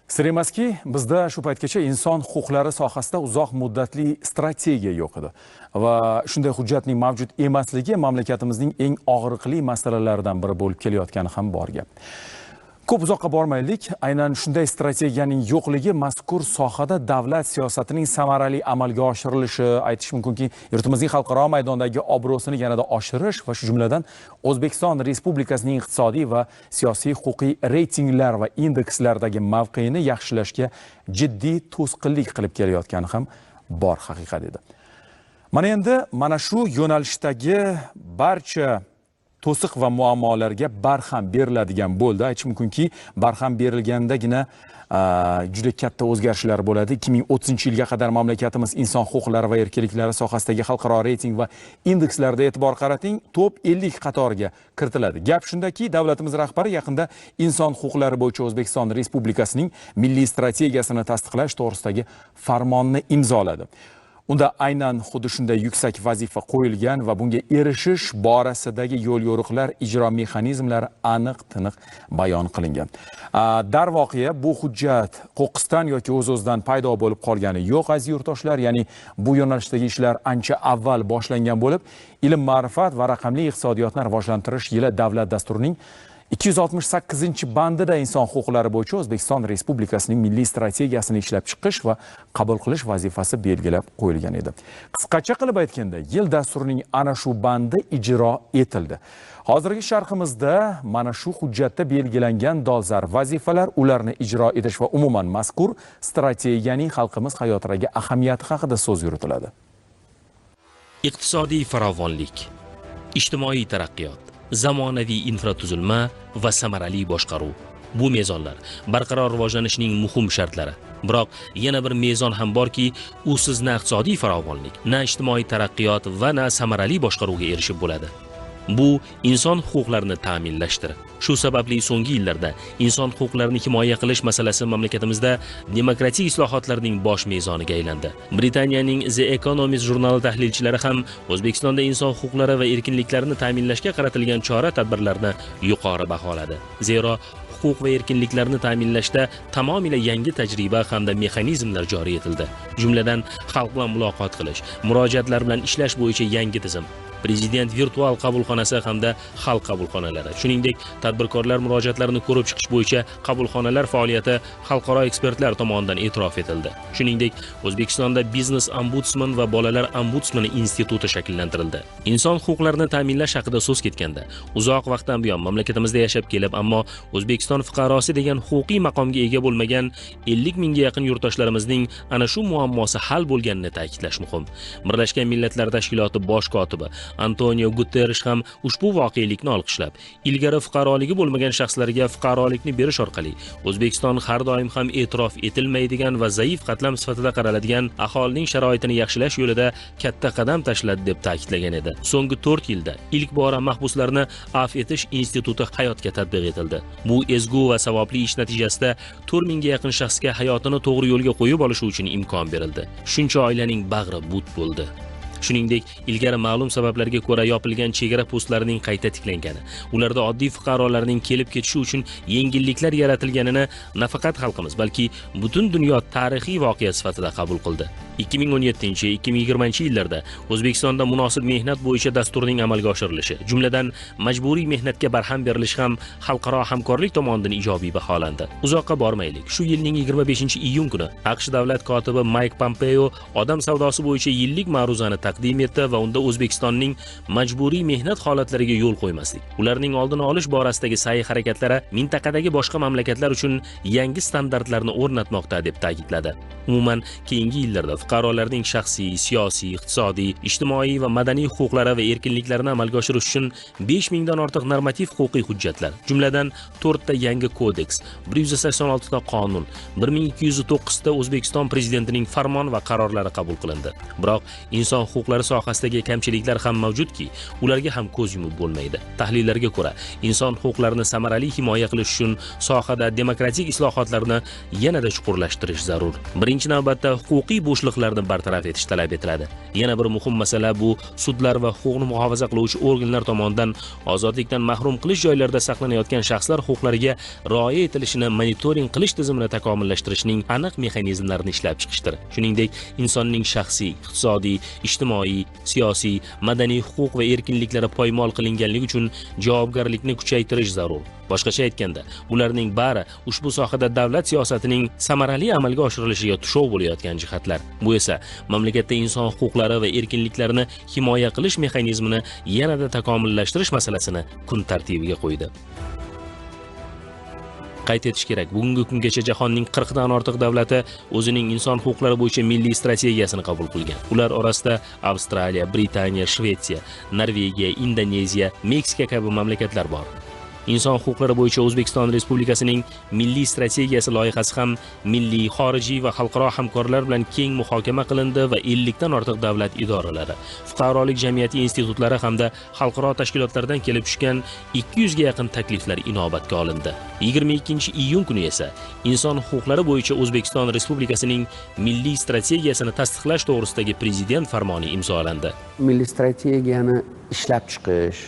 Sir emaski, bizda shu paytgacha inson huquqlari sohasida uzoq muddatli strategiya yo'q edi. Va shunday hujjatning mavjud emasligi mamlakatimizning eng og'riqli masalalaridan biri bo'lib kelayotgani ham bor gap. Ko'p uzoqqa bormaylik, aynan shunday strategiyaning yo'qligi mazkur sohada davlat siyosatining samarali amalga oshirilishi, aytish mumkinki, yurtimizning xalqaro maydondagi obro'sini yanada oshirish va shu jumladan O'zbekiston Respublikasining iqtisodiy va siyosiy huquqiy reytinglar va indekslardagi mavqeini yaxshilashga jiddiy to'sqinlik qilib kelayotgani ham bor haqiqat edi. Mana shu yo'nalishdagi barcha to'siq va muammolarga barham beriladigan bo'ldi. Aytish mumkinki, barham berilgandagina juda katta o'zgarishlar bo'ladi. 2030-yilga qadar mamlakatimiz inson huquqlari va erkinliklari sohasidagi xalqaro reyting va indekslarda e'tibor qarating, top 50 qatoriga kiritiladi. Gap shundaki, davlatimiz rahbari yaqinda inson huquqlari bo'yicha O'zbekiston Respublikasining milliy strategiyasini tasdiqlash to'g'risidagi farmonni imzoladi. Unda aynan xuddi shunday yuksak vazifa qo'yilgan va bunga erishish borasidagi yo'l yo'riqlar, ijro mexanizmlari aniq-tiniq bayon qilingan. Darvoqe, bu hujjat qo'qqisdan yoki o'z-o'zidan paydo bo'lib qolgani yo'q, aziz yurtdoshlar. Ya'ni bu yo'nalishdagi ishlar ancha avval boshlangan bo'lib, ilm, ma'rifat va raqamli iqtisodiyotni rivojlantirish yili davlat dasturining 268-bandida inson huquqlari bo'yicha O'zbekiston Respublikasining milliy strategiyasini ishlab chiqish va qabul qilish vazifasi belgilab qo'yilgan edi. Qisqacha qilib aytganda, yil dasturining ana shu bandi ijro etildi. Hozirgi sharhimizda mana shu hujjatda belgilangan dolzarb vazifalar, ularni ijro etish va umuman mazkur strategiyaning xalqimiz hayotidagi ahamiyati haqida so'z yuritiladi. Iqtisodiy farovonlik, ijtimoiy taraqqiyot, zamonaviy infratuzilma va samarali boshqaruv. Bu mezonlar barqaror rivojlanishning muhim shartlari. Biroq yana bir mezon ham borki, usiz na iqtisodiy farovonlik, na ijtimoiy taraqqiyot va na samarali boshqaruvga erishib bo'ladi. Bu inson huquqlarini ta'minlashdir. Shu sababli so'nggi yillarda inson huquqlarini himoya qilish masalasi mamlakatimizda demokratik islohotlarning bosh mezoniga aylandi. Britaniyaning The Economist jurnali tahlilchilari ham O'zbekistonda inson huquqlari va erkinliklarini ta'minlashga qaratilgan chora-tadbirlarni yuqori baholadi. Zero huquq va erkinliklarni ta'minlashda tamomila yangi tajriba hamda mexanizmlar joriy etildi. Jumladan, xalq bilan muloqot qilish, murojaatlar bilan ishlash bo'yicha yangi tizim, Prezident virtual qabulxonasi hamda xalq qabulxonalari. Shuningdek, tadbirkorlar murojaatlarini ko'rib chiqish bo'yicha qabulxonalar faoliyati xalqaro ekspertlar tomonidan e'tirof etildi. Shuningdek, O'zbekistonda Biznes ombudsman va bolalar ombudsmani instituti shakllantirildi. Inson huquqlarini ta'minlash haqida so'z ketganda, uzoq vaqtdan buyon mamlakatimizda yashab kelib, ammo O'zbekiston fuqarosi degan huquqiy maqomga ega bo'lmagan 50 mingga yaqin yurtdoshlarimizning ana shu muammosi hal bo'lganini ta'kidlash muhim. Birlashgan Millatlar Tashkiloti bosh kotibi Antonio Guterres ham ushbu voqelikni olqishlab, ilgari fuqaroligi bo'lmagan shaxslarga fuqarolikni berish orqali O'zbekiston har doim ham e'tirof etilmaydigan va zaif qatlam sifatida qaraladigan aholining sharoitini yaxshilash yo'lida katta qadam tashladi deb ta'kidlagan edi. So'nggi 4 yilda ilk bora mahbuslarni afv etish instituti hayotga tatbiq etildi. Bu ezgu va savobli ish natijasida 4 mingga yaqin shaxsga hayotini to'g'ri yo'lga qo'yib olishi uchun imkon berildi. Shuncha oilaning bag'ri but bo'ldi. Shuningdek, ilgari ma'lum sabablarga ko'ra yopilgan chegara postlarining qayta tiklangani, ularda oddiy fuqarolarning kelib ketishi uchun yengilliklar yaratilganini nafaqat xalqimiz, balki butun dunyo tarixiy voqea sifatida qabul qildi. 2017-2020 yillarda O'zbekistonda munosib mehnat bo'yicha dasturning amalga oshirilishi, jumladan majburiy mehnatga barham berilishi ham xalqaro hamkorlik tomonidan ijobiy baholandi. Uzoqqa bormaylik. Shu yilning 25-iyun kuni AQSh davlat kotibi Mike Pompeo odam savdosi bo'yicha yillik ma'ruzani taqdim etdi va unda O'zbekistonning majburiy mehnat holatlariga yo'l qo'ymaslik, ularning oldini olish borasidagi sa'y harakatlari mintaqadagi boshqa mamlakatlar uchun yangi standartlarni o'rnatmoqda deb ta'kidladi. Umuman, keyingi yillarda fuqarolarning shaxsiy, siyosiy, iqtisodiy, ijtimoiy va madaniy huquqlari va erkinliklarini amalga oshirish uchun 5000 dan ortiq normativ huquqiy hujjatlar, jumladan 4 ta yangi kodeks, 186 ta qonun, 1209 ta O'zbekiston prezidentining farmon va qarorlari qabul qilindi. Biroq inson huquqlari sohasidagi kamchiliklar ham mavjudki, ularga ham ko'z yumib bo'lmaydi. Tahlillarga ko'ra, inson huquqlarini samarali himoya qilish uchun sohada demokratik islohotlarni yanada chuqurlashtirish zarur. Birinchi navbatda huquqiy bo'shliqlarni bartaraf etish talab etiladi. Yana bir muhim masala bu sudlar va huquqni muhofaza qiluvchi organlar tomonidan ozodlikdan mahrum qilish joylarida saqlanayotgan shaxslar huquqlariga rioya etilishini monitoring qilish tizimini takomillashtirishning aniq mexanizmlarini ishlab chiqishdir. Shuningdek, insonning shaxsiy, iqtisodiy, ijtimoiy, siyosiy, madaniy huquq va erkinliklari poymol qilinganligi uchun javobgarlikni kuchaytirish zarur. Boshqacha aytganda, bularning bari ushbu sohada davlat siyosatining samarali amalga oshirilishiga tushov bo'layotgan jihatlar. Bu esa mamlakatda inson huquqlari va erkinliklarini himoya qilish mexanizmini yanada takomillashtirish masalasini kun tartibiga qo'ydi. Qayd etish kerak, bugungi kungacha jahonning 40 dan ortiq davlati o'zining inson huquqlari bo'yicha milliy strategiyasini qabul qilgan. Ular orasida Avstraliya, Britaniya, Shvetsiya, Norvegiya, Indoneziya, Meksika kabi mamlakatlar bor. Inson huquqlari bo'yicha O'zbekiston Respublikasining milliy strategiyasi loyihasi ham milliy, xorijiy va xalqaro hamkorlar bilan keng muhokama qilindi va 50 dan ortiq davlat idoralari, fuqarolik jamiyati institutlari hamda xalqaro tashkilotlardan kelib tushgan 200 ga yaqin takliflar inobatga olindi. 22-iyun kuni esa inson huquqlari bo'yicha O'zbekiston Respublikasining milliy strategiyasini tasdiqlash to'g'risidagi prezident farmoni imzolandi. Milliy strategiyani ishlab chiqish,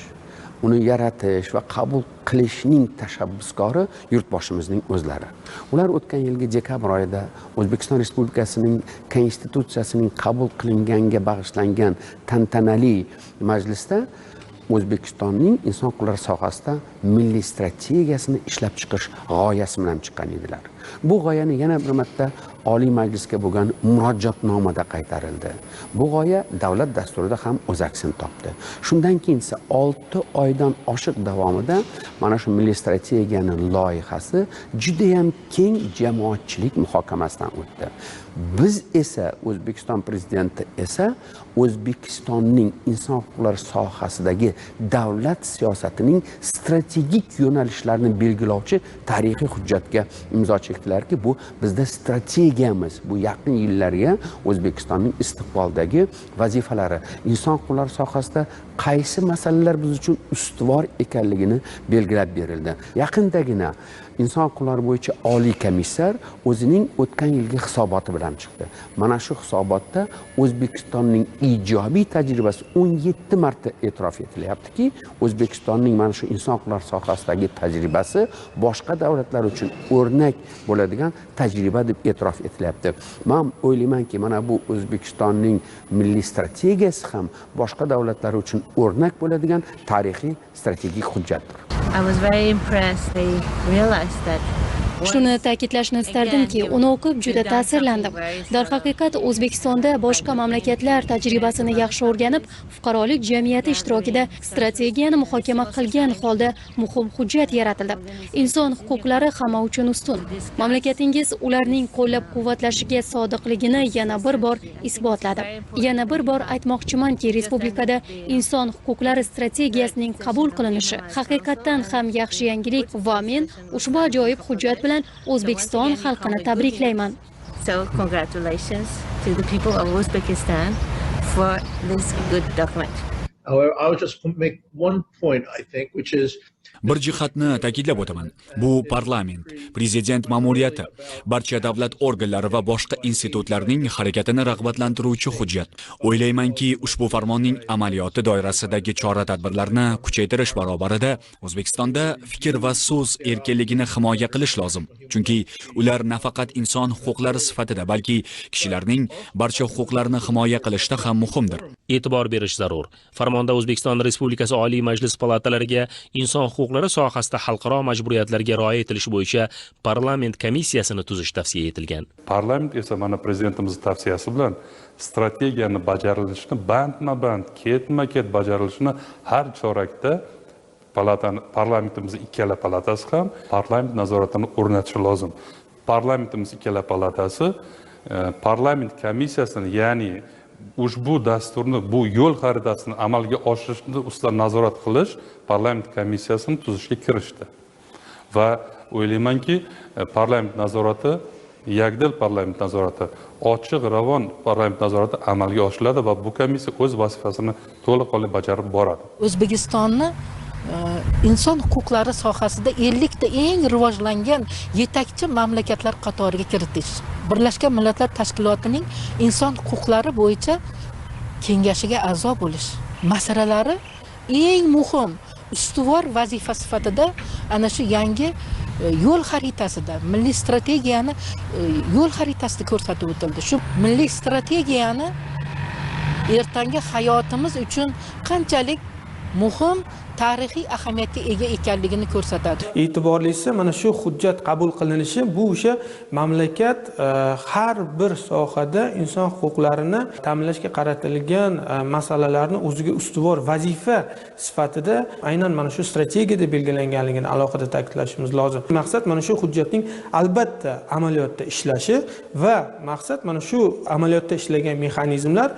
uni yaratish va qabul qilishning tashabbuskori yurtboshimizning o'zlari. Ular o'tgan yilgi dekabr oyida O'zbekiston Respublikasining konstitutsiyasining qabul qilinganiga bag'ishlangan tantanali majlisda O'zbekistonning inson huquqlari sohasida milliy strategiyasini ishlab chiqish g'oyasi bilan chiqqan edilar. Bu g'oyani yana bir marta Oliy Majlisga bo'lgan murojaatnomada qaytarildi. Bu g'oya davlat dasturida ham o'z aksini topdi. Shundan keyin esa 6 oydan oshiq davomida mana shu milliy strategiyaning loyihasi juda ham keng jamoatchilik muhokamasidan o'tdi. Biz esa O'zbekiston prezidenti esa O'zbekistonning inson huquqlari sohasidagi davlat siyosatining strategik yo'nalishlarini belgilovchi tarixiy hujjatga imzo chekdilarki, bu bizda strategiyamiz, bu yaqin yillarga O'zbekistonning istiqboldagi vazifalari, inson huquqlari sohasida qaysi masalalar biz uchun ustuvor ekanligini belgilab berildi. Yaqindagina inson huquqlari bo'yicha oliy komissar o'zining o'tgan yilgi hisoboti bilan chiqdi. Mana shu hisobotda O'zbekistonning ijobiy tajribasi 17 marta e'tirof etilyaptiki, O'zbekistonning mana shu inson huquqlari sohasidagi tajribasi boshqa davlatlar uchun o'rnak bo'ladigan tajriba deb e'tirof etilyapti. Men o'ylaymanki, mana bu O'zbekistonning milliy strategiyasi ham boshqa davlatlar uchun o'rnak bo'ladigan tarixiy strategik hujjatdir. I was very impressed. I realized that Shuni ta'kidlashni istardimki, uni o'qib juda ta'sirlandim. Darhaqiqat O'zbekistonda boshqa mamlakatlar tajribasini yaxshi o'rganib, fuqarolik jamiyati ishtirokida strategiyani muhokama qilgan holda muhim hujjat yaratildi. Inson huquqlari hamma uchun ustun. Mamlakatingiz ularning qo'llab-quvvatlashiga sodiqligini yana bir bor isbotladi. Yana bir bor aytmoqchimanki, respublikada inson huquqlari strategiyasining qabul qilinishi haqiqatdan ham yaxshi yangilik va men ushbu ajoyib hujjat bilan O'zbekiston xalqini tabriklayman. So congratulations to the people of Uzbekistan for this good document. However, I would just make one point, I think, which is bir jihatni ta'kidlab o'taman. Bu parlament, prezident ma'muriyati, barcha davlat organlari va boshqa institutlarning harakatini rag'batlantiruvchi hujjat. O'ylaymanki, ushbu farmonning amaliyoti doirasidagi chora-tadbirlarni kuchaytirish barobarida O'zbekistonda fikr va so'z erkinligini himoya qilish lozim. Chunki ular nafaqat inson huquqlari sifatida, balki kishilarning barcha huquqlarini himoya qilishda ham muhimdir. E'tibor berish zarur. Farmonda O'zbekiston Respublikasi Oliy Majlis palatalariga inson huquqlari sohasida xalqaro majburiyatlarga rioya etilishi bo'yicha parlament komissiyasini tuzish tavsiya etilgan. Parlament esa mana prezidentimiz tavsiyasi bilan strategiyani bajarilishini bandma-band, ketma-ket bajarilishini har chorakda parlamentimiz ikkala palatasi ham parlament nazoratini o'rnatishi lozim. Parlamentimiz ikkala palatasi parlament komissiyasini, ya'ni ushbu dasturni, bu yo'l xaritasini amalga oshirishni ustidan nazorat qilish parlament komissiyasini tuzishga kirishdi. Va o'ylaymanki, parlament nazorati yagdil parlament nazorati, ochiq ravon parlament nazorati amalga oshiriladi va bu komissiya o'z vazifasini to'liq bajarib boradi. O'zbekistonni inson huquqlari sohasida 50 ta eng rivojlangan yetakchi mamlakatlar qatoriga kiritish, Birlashgan Millatlar Tashkilotining inson huquqlari bo'yicha kengashiga a'zo bo'lish masalalari eng muhim ustuvor vazifa sifatida ana shu yangi yo'l xaritasida, milliy strategiyani yo'l xaritasida ko'rsatib o'tildi. Shu milliy strategiyani ertangi hayotimiz uchun qanchalik muhim tarixiy ahamiyatga ega ekanligini ko'rsatadi. E'tiborlisi, mana shu hujjat qabul qilinishi bu o'sha mamlakat har bir sohada inson huquqlarini ta'minlashga qaratilgan masalalarni o'ziga ustuvor vazifa sifatida aynan mana shu strategiyada belgilanganligini alohida ta'kidlashimiz lozim. Maqsad mana shu hujjatning albatta amaliyotda ishlashi va maqsad mana shu amaliyotda ishlagan mexanizmlar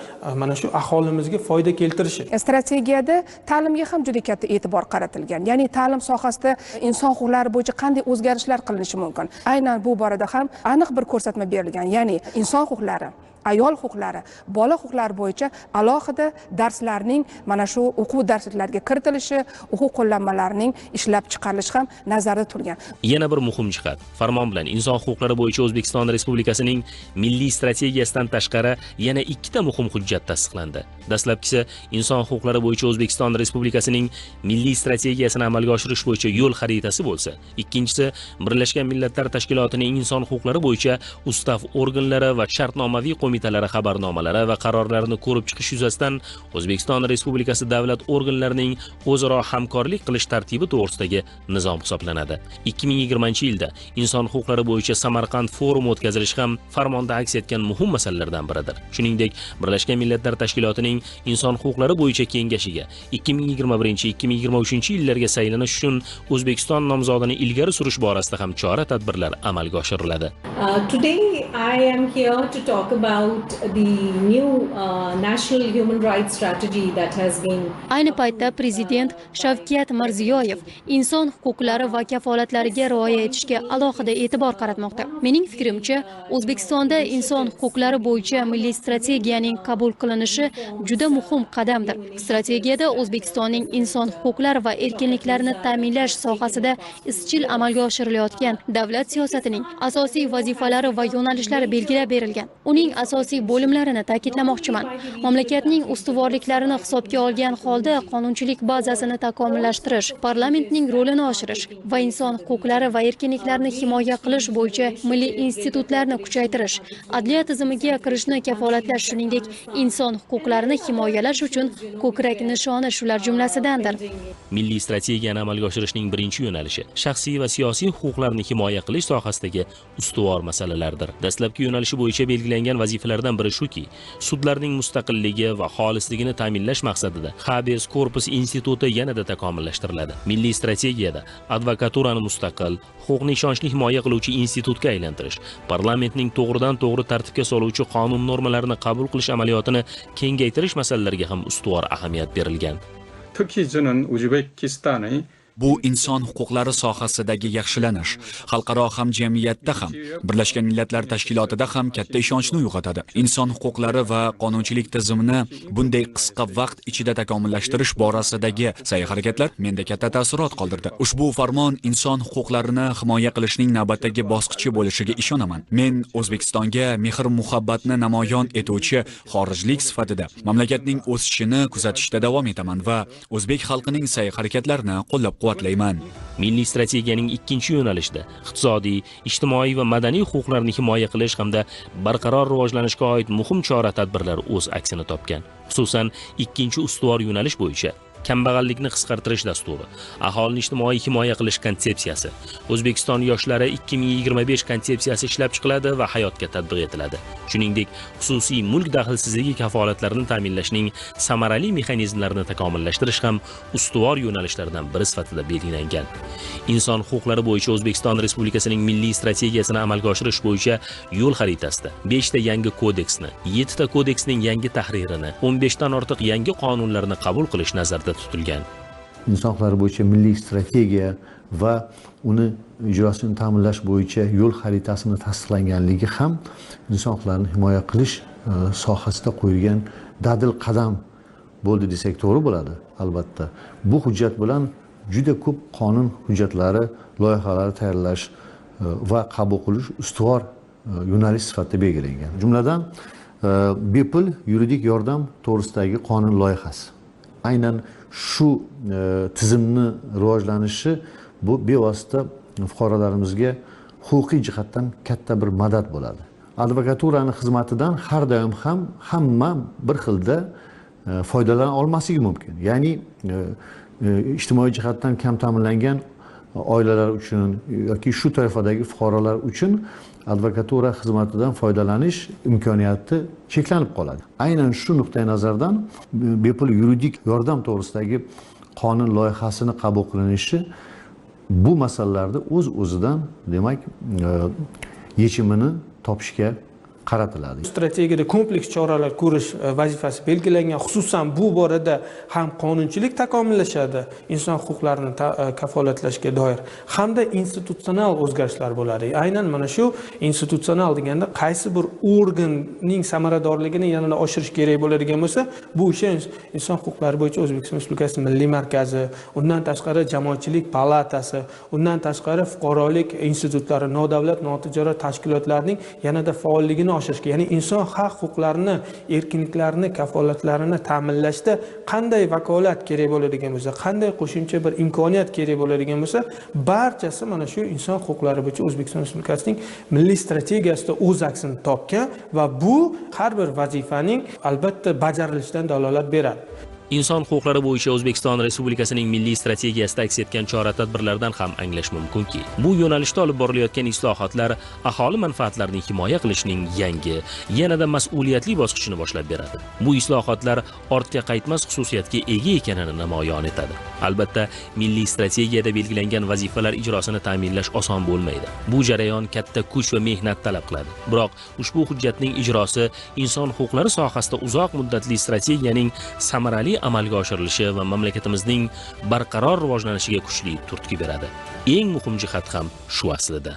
mana shu aholimizga foyda keltirishi. Strategiyada ta'limga ham juda katta e'tibor qaratilgan. Ya'ni ta'lim sohasida inson huquqlari bo'yicha qanday o'zgarishlar qilinishi mumkin. Aynan bu borada ham aniq bir ko'rsatma berilgan. Ya'ni inson huquqlari, ayol huquqlari, bola huquqlari bo'yicha alohida darslarning mana shu o'quv darsliklariga kiritilishi, o'quv qo'llanmalarining ishlab chiqarilishi ham nazarda tutilgan. Yana bir muhim jihat, farmon bilan inson huquqlari bo'yicha O'zbekiston Respublikasining milliy strategiyasidan tashqari yana 2 ta muhim hujjat tasdiqlandi. Dastlabkisi inson huquqlari bo'yicha O'zbekiston Respublikasining milliy strategiyasini amalga oshirish bo'yicha yo'l xaritasi bo'lsa, ikkinchisi Birlashgan Millatlar Tashkilotining inson huquqlari bo'yicha ustav organlari va shartnomaviy qo'mitalari xabarnomalari va qarorlarini ko'rib chiqish yuzasidan O'zbekiston Respublikasi davlat organlarining o'zaro hamkorlik qilish tartibi to'g'risidagi nizom hisoblanadi. 2020-yilda inson huquqlari bo'yicha Samarqand forumi o'tkazilishi ham farmonda aks etgan muhim masalalardan biridir. Shuningdek, Birlashgan Millatlar Tashkilotining inson huquqlari bo'yicha kengashiga 2021-2023-yillarga saylanish uchun O'zbekiston nomzodini ilgari surish borasida ham chora-tadbirlar amalga oshiriladi. Today I am here to talk about the new national human rights strategy that has been. Ayni paytda prezident Shavkat Mirziyoyev inson huquqlari va kafolatlariga rioya etishga alohida e'tibor qaratmoqda. Mening fikrimcha, O'zbekistonda inson huquqlari bo'yicha milliy strategiyaning qabul qilinishi juda muhim qadamdir. Strategiyada O'zbekistonning inson huquqlari va erkinliklarini ta'minlash sohasida izchil amalga oshirilayotgan davlat siyosatining asosiy vazifalari va yo'nalishlari belgilab berilgan. Uning asosiy bo'limlarini ta'kidlamoqchiman. Mamlakatning ustuvorliklarini hisobga olgan holda qonunchilik bazasini takomillashtirish, parlamentning rolini oshirish va inson huquqlari va erkinliklarini himoya qilish bo'yicha milliy institutlarni kuchaytirish, adliya tizimiga kirishni kafolatlash, shuningdek inson huquqlarini himoyalash uchun ko'krak nishoni shular jumlasidandir. Milliy strategiyani amalga oshirishning birinchi yo'nalishi shaxsiy va siyosiy huquqlarni himoya qilish sohasidagi ustuvor masalalardir. Dastlabki yo'nalishi bo'yicha belgilangan vazifalardan biri shuki, sudlarning mustaqilligi va xolisligini ta'minlash maqsadida Habeas Corpus instituti yanada takomillashtiriladi. Milliy strategiyada advokaturani mustaqil, huquqni ishonchli himoya qiluvchi institutga aylantirish, parlamentning to'g'ridan-to'g'ri tartibga soluvchi qonun normalarini qabul qilish amaliyotini kengaytirish masalalariga ham ustuvor ahamiyat berilgan. Bu inson huquqlari sohasidagi yaxshilanish xalqaro hamjamiyatda ham, Birlashgan Millatlar Tashkilotida ham katta ishonchni uyg'otadi. Inson huquqlari va qonunchilik tizimini bunday qisqa vaqt ichida takomillashtirish borasidagi sa'y-harakatlar menda katta ta'sirot qoldirdi. Ushbu farmon inson huquqlarini himoya qilishning navbatdagi bosqichi bo'lishiga ishonaman. Men O'zbekistonga mehr-muhabbatni namoyon etuvchi xorijlik sifatida mamlakatning o'sishini kuzatishda davom etaman va o'zbek xalqining sa'y-harakatlarini qo'llab quvvatlayman. Milliy strategiyaning ikkinchi yo'nalishida iqtisodiy, ijtimoiy va madaniy huquqlarni himoya qilish hamda barqaror rivojlanishga oid muhim chora-tadbirlar o'z aksini topgan. Xususan, ikkinchi ustuvor yo'nalish bo'yicha kambag'allikni qisqartirish dasturi, aholini ijtimoiy himoya qilish konsepsiyasi, O'zbekiston yoshlari 2025 konsepsiyasi ishlab chiqiladi va hayotga tatbiq etiladi. Shuningdek, xususiy mulk daxlsizligi kafolatlarini ta'minlashning samarali mexanizmlarini takomillashtirish ham ustuvor yo'nalishlardan biri sifatida belgilangan. Inson huquqlari bo'yicha O'zbekiston Respublikasining milliy strategiyasini amalga oshirish bo'yicha yo'l xaritasida 5 ta yangi kodeksni, 7 ta kodeksning yangi tahririni, 15 dan ortiq yangi qonunlarni qabul qilish nazarda tutilgan. inson huquqlari bo'yicha milliy strategiya va uni ijrosini ta'minlash bo'yicha yo'l xaritasini tasdiqlanganligi ham inson huquqlarini himoya qilish sohasida qo'yilgan dadil qadam bo'ldi desak to'g'ri bo'ladi. Albatta, bu hujjat bilan juda ko'p qonun hujjatlari, loyihalari tayyorlash va qabul qilish ustuvor yo'nalish sifatida belgilangan. Jumladan, bepul yuridik yordam to'g'risidagi qonun loyihasi. Aynan shu tizimni rivojlanishi bu bevosita fuqarolarimizga huquqiy jihatdan katta bir madad bo'ladi. Advokaturani xizmatidan har doim ham hamma bir xilda foydalana olmasligi mumkin. Ya'ni ijtimoiy jihatdan kam ta'minlangan oilalar uchun yoki shu toifadagi fuqarolar uchun advokatura xizmatidan foydalanish imkoniyati cheklanib qoladi. Aynan shu nuqtai nazardan bepul yuridik yordam to'g'risidagi qonun loyihasini qabul qilinishi bu masalalarda o'z-o'zidan demak yechimini topishga qaratiladi. Strategiyada kompleks choralar ko'rish vazifasi belgilangan, xususan bu borada ham qonunchilik takomillashadi, inson huquqlarini kafolatlashga doir hamda institutsional o'zgarishlar bo'ladi. Aynan mana shu institutsional deganda qaysi bir organning samaradorligini yanada oshirish kerak bo'ladigan bo'lsa, bu o'sha inson huquqlari bo'yicha O'zbekiston Respublikasi Milliy markazi, undan tashqari jamoatchilik palatasi, undan tashqari fuqarolik institutlari, nodavlat notijorat tashkilotlarning yanada faolligini oshirishga, ya'ni inson huquqlarini, erkinliklarini, kafolatlarini ta'minlashda qanday vakolat kerak bo'ladigan bo'lsa, qanday qo'shimcha bir imkoniyat kerak bo'ladigan bo'lsa, barchasi mana shu inson huquqlari bo'yicha O'zbekiston Respublikasining milliy strategiyasida o'z aksini topgan va bu har bir vazifaning albatta bajarilishidan dalolat beradi. Inson huquqlari bo'yicha O'zbekiston Respublikasining milliy strategiyasida aks etgan chora-tadbirlardan ham anglash mumkinki, bu yo'nalishda olib borilayotgan islohotlar aholi manfaatlarining himoya qilishning yangi, yanada mas'uliyatli bosqichini boshlab beradi. Bu islohotlar ortga qaytmas xususiyatga ega ekanini namoyon etadi. Albatta, milliy strategiyada belgilangan vazifalar ijrosini ta'minlash oson bo'lmaydi. Bu jarayon katta kuch va mehnat talab qiladi. Biroq ushbu hujjatning ijrosi inson huquqlari sohasida uzoq muddatli strategiyaning samarali amalga oshirilishi va mamlakatimizning barqaror rivojlanishiga kuchli turtki beradi. Eng muhim jihat ham shu aslida.